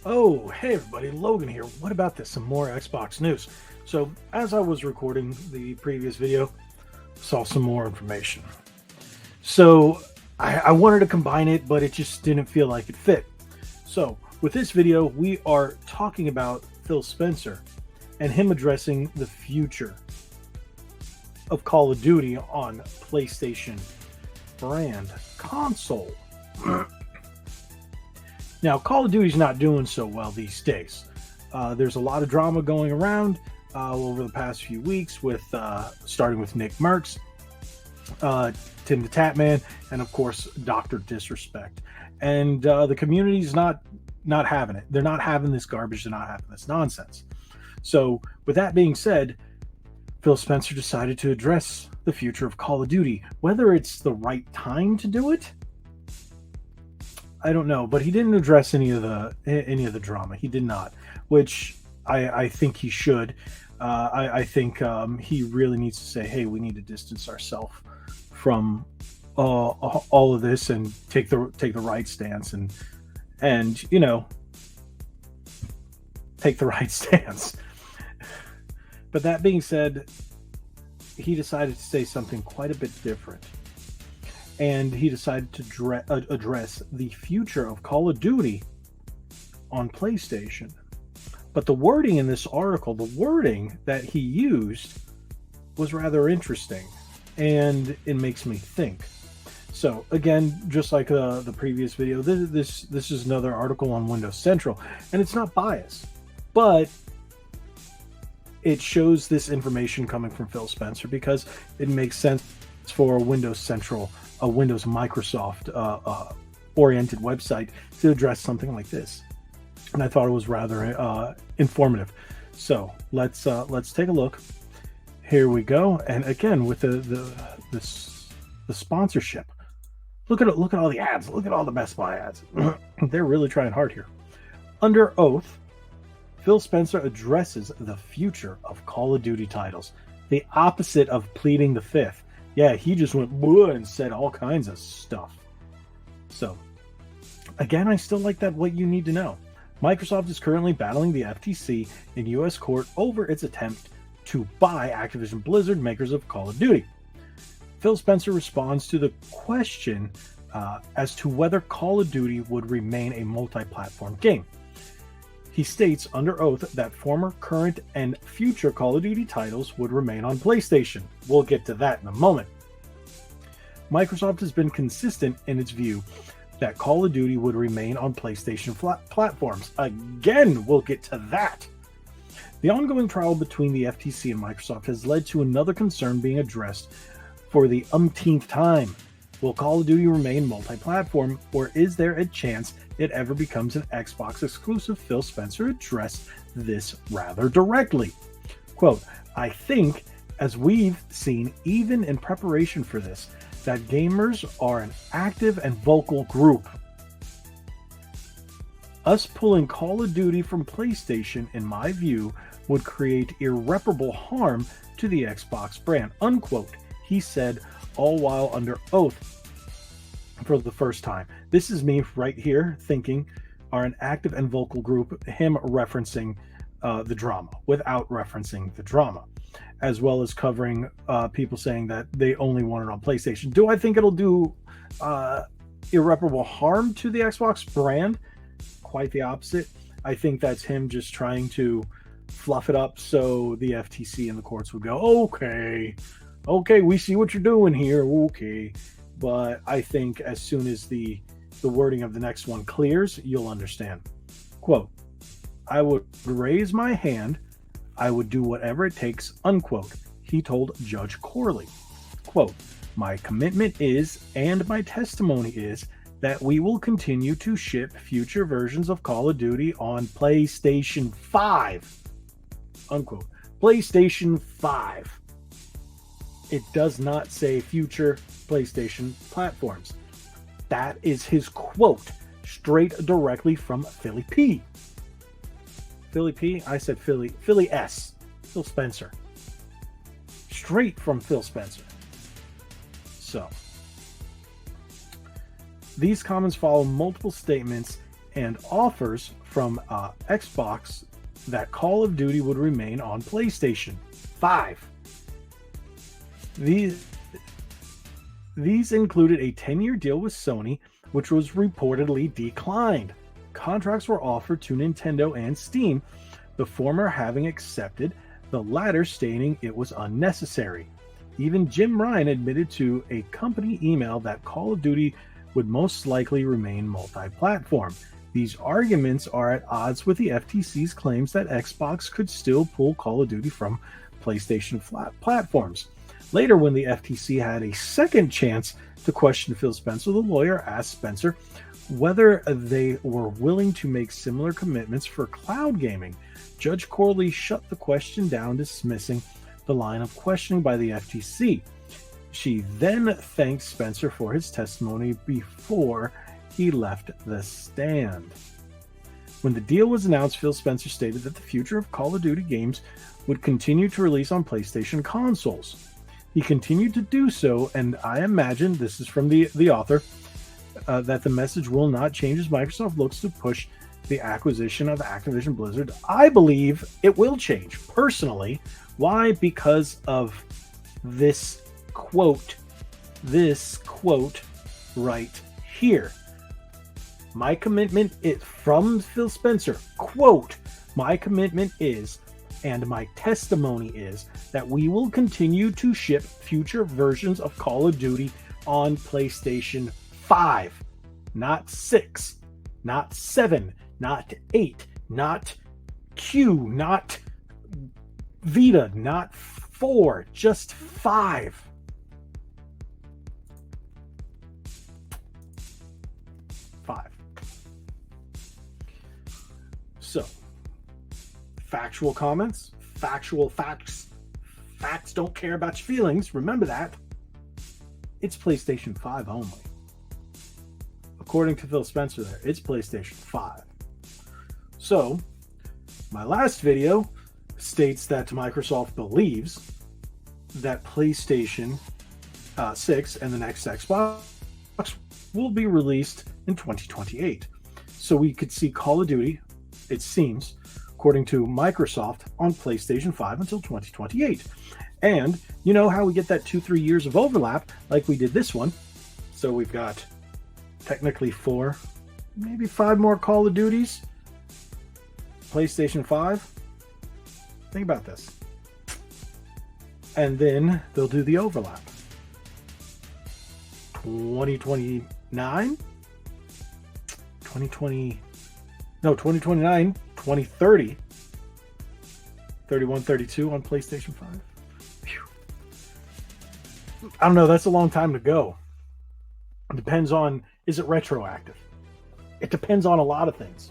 Oh, hey everybody, Logan here. What about this? Some more Xbox news. So, as I was recording the previous video, saw some more information. So, I wanted to combine it, but it just didn't feel like it fit. So, with this video, we are talking about Phil Spencer and him addressing the future of Call of Duty on PlayStation brand console. Now, Call of Duty's not doing so well these days. There's a lot of drama going around over the past few weeks, with starting with Nick Merckx, Tim the Tatman, and of course Dr. Disrespect. And the community's not having it. They're not having this garbage. They're not having this nonsense. So, with that being said, Phil Spencer decided to address the future of Call of Duty. Whether it's the right time to do it, I don't know, but he didn't address any of the drama. He did not, which I think he should. I think he really needs to say, "Hey, we need to distance ourselves from all of this and take the right stance and you know, take the right stance." But that being said, he decided to say something quite a bit different. And he decided to address the future of Call of Duty on PlayStation. But the wording in this article, the wording that he used, was rather interesting, and it makes me think. So again, just like the previous video, this is another article on Windows Central, and it's not biased, but it shows this information coming from Phil Spencer because it makes sense for Windows Central, a Windows Microsoft oriented website, to address something like this. And I thought it was rather informative. So let's take a look. Here we go. And again, with the sponsorship, look at all the ads. Look at all the Best Buy ads. They're really trying hard here. Under oath, Phil Spencer addresses the future of Call of Duty titles, the opposite of pleading the fifth. Yeah, he just went and said all kinds of stuff. So, again, I still like that what you need to know. Microsoft is currently battling the FTC in U.S. court over its attempt to buy Activision Blizzard, makers of Call of Duty. Phil Spencer responds to the question as to whether Call of Duty would remain a multi-platform game. He states under oath that former, current, and future Call of Duty titles would remain on PlayStation. We'll get to that in a moment. Microsoft has been consistent in its view that Call of Duty would remain on PlayStation platforms. Again, we'll get to that. The ongoing trial between the FTC and Microsoft has led to another concern being addressed for the umpteenth time. Will Call of Duty remain multi-platform, or is there a chance it ever becomes an Xbox exclusive? Phil Spencer addressed this rather directly. Quote, "I think, as we've seen even in preparation for this, that gamers are an active and vocal group. Us pulling Call of Duty from PlayStation, in my view, would create irreparable harm to the Xbox brand," unquote. He said, all while under oath for the first time. This is me right here thinking, are an active and vocal group, him referencing the drama without referencing the drama, as well as covering people saying that they only want it on PlayStation. Do I think it'll do irreparable harm to the Xbox brand? Quite the opposite. I think that's him just trying to fluff it up so the FTC and the courts would go, okay, we see what you're doing here, okay. But I think as soon as the wording of the next one clears, you'll understand. Quote, "I would raise my hand. I would do whatever it takes," unquote. He told Judge Corley. Quote, "My commitment is, and my testimony is, that we will continue to ship future versions of Call of Duty on PlayStation 5. Unquote. PlayStation 5. It does not say future PlayStation platforms. That is his quote, straight directly from Philly P. Philly P? I said Philly S. Phil Spencer. Straight from Phil Spencer. So, These comments follow multiple statements and offers from Xbox that Call of Duty would remain on PlayStation 5. These included a 10-year deal with Sony, which was reportedly declined. Contracts were offered to Nintendo and Steam, the former having accepted, the latter stating it was unnecessary. Even Jim Ryan admitted to a company email that Call of Duty would most likely remain multi-platform. These arguments are at odds with the FTC's claims that Xbox could still pull Call of Duty from PlayStation platforms. Later, when the FTC had a second chance to question Phil Spencer, the lawyer asked Spencer whether they were willing to make similar commitments for cloud gaming. Judge Corley shut the question down, dismissing the line of questioning by the FTC. She then thanked Spencer for his testimony before he left the stand. When the deal was announced, Phil Spencer stated that the future of Call of Duty games would continue to release on PlayStation consoles. He continued to do so, and I imagine, this is from the author, that the message will not change as Microsoft looks to push the acquisition of Activision Blizzard. I believe it will change, personally. Why? Because of this quote right here. My commitment is, from Phil Spencer, quote, my commitment is, and my testimony is, that we will continue to ship future versions of Call of Duty on PlayStation 5. Not 6, not 7, not 8, not Q, not Vita, not 4, just 5. So, factual comments, factual facts. Facts don't care about your feelings. Remember that. It's PlayStation 5 only. According to Phil Spencer there, it's PlayStation 5. So, my last video states that Microsoft believes that PlayStation 6 and the next Xbox will be released in 2028. So we could see Call of Duty, it seems, according to Microsoft, on PlayStation 5 until 2028. And you know how we get that 2-3 years of overlap like we did this one. So we've got technically 4, maybe 5 more Call of Duties. PlayStation 5. Think about this. And then they'll do the overlap. 2029? 2029, 2030. 31, 32 on PlayStation 5. Whew. I don't know, that's a long time to go. It depends on, is it retroactive? It depends on a lot of things.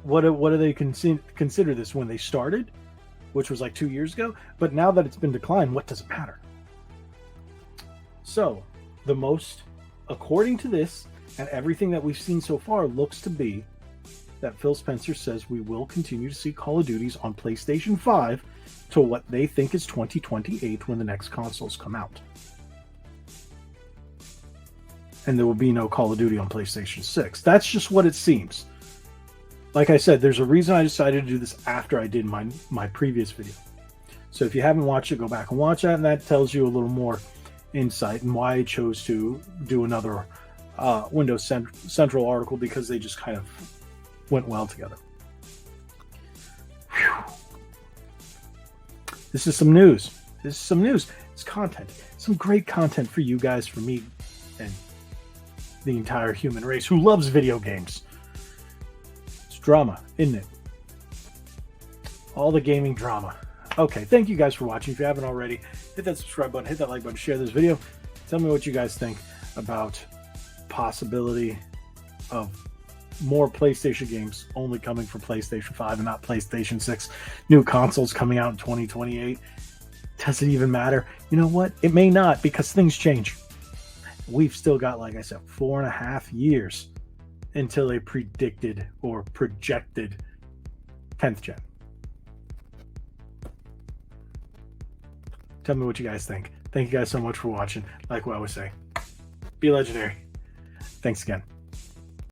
What do they consider this when they started, which was like 2 years ago? But now that it's been declined, what does it matter? So, the most, according to this, and everything that we've seen so far looks to be that Phil Spencer says we will continue to see Call of Duties on PlayStation 5 to what they think is 2028 when the next consoles come out. And there will be no Call of Duty on PlayStation 6. That's just what it seems. Like I said, there's a reason I decided to do this after I did my previous video. So if you haven't watched it, go back and watch that, and that tells you a little more insight and why I chose to do another Windows Central article, because they just kind of went well together. Whew. This is some news. It's content. Some great content for you guys, for me, and the entire human race who loves video games. It's drama, isn't it? All the gaming drama. Okay, thank you guys for watching. If you haven't already, hit that subscribe button, hit that like button, share this video. Tell me what you guys think about possibility of more PlayStation games only coming from PlayStation 5 and not PlayStation 6. New consoles coming out in 2028. Does it even matter? You know what? It may not, because things change. We've still got, like I said, 4.5 years until a predicted or projected 10th gen. Tell me what you guys think. Thank you guys so much for watching. Like what I was saying, be legendary. Thanks again.